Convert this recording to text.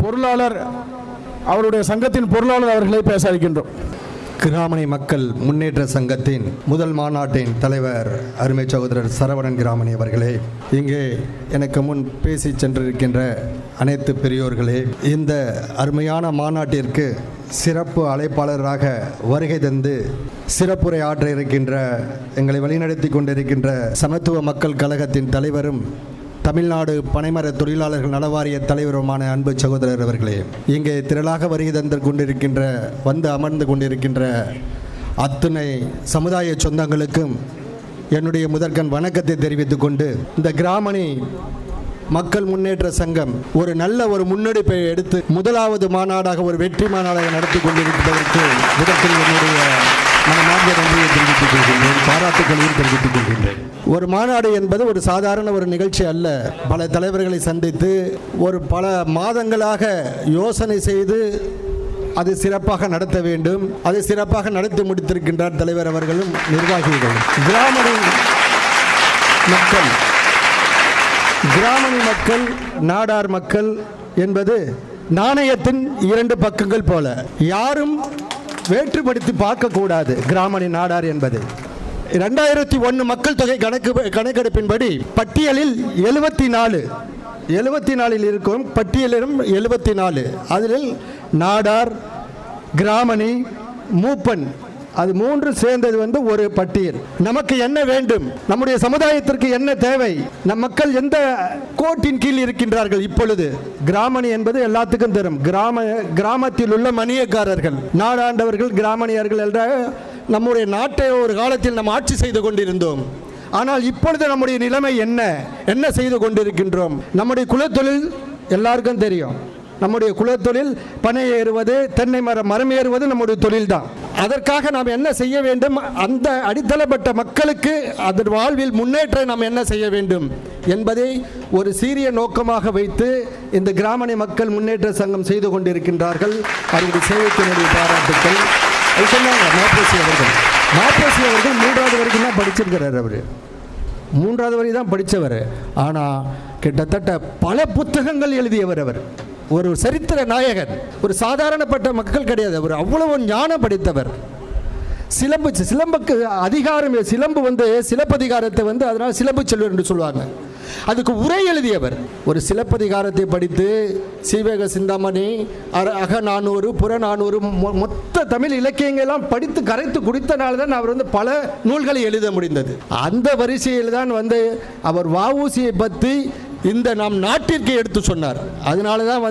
பொருளாளர் அவருடைய சங்கத்தின் பொருளாளர் அவர்களை பேச அழைக்கின்றோம். கிராமணி மக்கள் முன்னேற்ற சங்கத்தின் முதல் மாநாட்டின் தலைவர் அருமை சகோதரர் சரவணன் கிராமணி அவர்களே, இங்கே எனக்கு முன் பேசி சென்றிருக்கின்ற அனைத்து பெரியோர்களே, இந்த அருமையான மாநாட்டிற்கு சிறப்பு அழைப்பாளராக வருகை தந்து சிறப்புரை ஆற்ற இருக்கின்ற எங்களை வழிநடத்தி கொண்டிருக்கின்ற சமத்துவ மக்கள் கழகத்தின் தலைவரும் தமிழ்நாடு பனைமர தொழிலாளர்கள் நலவாரிய தலைவருமான அன்பு சகோதரர் அவர்களே, இங்கே திரளாக வருகை தந்து கொண்டிருக்கின்ற அமர்ந்து கொண்டிருக்கின்ற அத்துணை சமுதாய சொந்தங்களுக்கும் என்னுடைய முதற்கண் வணக்கத்தை தெரிவித்துக் கொண்டு, இந்த கிராமணி மக்கள் முன்னேற்ற சங்கம் ஒரு நல்ல முன்னெடுப்பை எடுத்து முதலாவது மாநாடாக ஒரு வெற்றி மாநாடாக நடத்தி கொண்டிருப்பதற்கு முதற்கில் என்னுடைய மனமார்ந்த நன்றியை தெரிவித்துக் கொள்கின்றேன், பாராட்டுகளையும் தெரிவித்துக் கொள்கின்றேன். ஒரு மாநாடு என்பது ஒரு சாதாரண ஒரு நிகழ்ச்சி அல்ல. பல தலைவர்களை சந்தித்து பல மாதங்களாக யோசனை செய்து அது சிறப்பாக நடத்த வேண்டும். அது சிறப்பாக நடத்தி முடித்திருக்கின்றார் தலைவர் அவர்களும் நிர்வாகிகளும். கிராமணி மக்கள் நாடார் மக்கள் என்பது நாணயத்தின் இரண்டு பக்கங்கள் போல, யாரும் வேற்றுப்படுத்தி பார்க்கக்கூடாது. கிராமணி நாடார் என்பது 2001 மக்கள் தொகை கணக்கெடுப்பின்படி பட்டியலில் 74 இருக்கும். பட்டியலிலும் 74, அதில் நாடார், கிராமணி, மூப்பன், அது மூன்று சேர்ந்தது ஒரு பட்டியல். நமக்கு என்ன வேண்டும், நம்முடைய சமுதாயத்திற்கு என்ன தேவை, நம் மக்கள் எந்த கோட்டின் கீழ் இருக்கின்றார்கள்? இப்பொழுது கிராமணி என்பது எல்லாத்துக்கும் தெரியும். கிராமத்தில் உள்ள மணியக்காரர்கள், நாடாண்டவர்கள், கிராமணியர்கள் என்ற நம்முடைய நாட்டை ஒரு காலத்தில் நாம் ஆட்சி செய்து கொண்டிருந்தோம். ஆனால் இப்பொழுது நம்முடைய நிலைமை என்ன செய்து கொண்டிருக்கின்றோம்? நம்முடைய குலத்தொழில் எல்லாருக்கும் தெரியும். நம்முடைய குலத்தொழில் பனை ஏறுவது, தென்னை மரம் ஏறுவது நம்முடைய தொழில் தான். அதற்காக நாம் என்ன செய்ய வேண்டும்? அந்த அடித்தளப்பட்ட மக்களுக்கு அதன் வாழ்வில் முன்னேற்றம் நாம் என்ன செய்ய வேண்டும் என்பதை ஒரு சீரிய நோக்கமாக வைத்து இந்த கிராமணி மக்கள் முன்னேற்ற சங்கம் செய்து கொண்டிருக்கின்றார்கள். அவருடைய சேவைக்கினுடைய பாராட்டுக்கள். அது சொன்னாங்க மாப்போசி அவர்கள் 3வது வரைக்கும் தான் படிச்சிருக்கிறார். அவர் 3வது வரை தான் படித்தவர். ஆனால் கிட்டத்தட்ட பல புத்தகங்கள் எழுதியவர். அவர் ஒரு சரித்திர நாயகன், ஒரு சாதாரணப்பட்ட மக்கள் கிடையாது. அவர் அவ்வளவு ஞானம் படித்தவர். சிலம்புக்கு அதிகாரம், சிலம்பு சிலப்பதிகாரத்தை அதனால் சிலம்பு செல்வர் என்று சொல்லுவாங்க. அதுக்கு உரை எழுதியவர். ஒரு சிலப்பதிகாரத்தை படித்து சீவக சிந்தாமணி, அகநானூறு, புறநானூறு, மொத்த தமிழ் இலக்கியங்கள்லாம் படித்து கரைத்து குடித்தனால தான் அவர் பல நூல்களை எழுத முடிந்தது. அந்த வரிசையில் தான் அவர் வஉசியை பற்றி இந்த நம் நாட்டிற்கு எடுத்து சொன்னார். அதனால தான்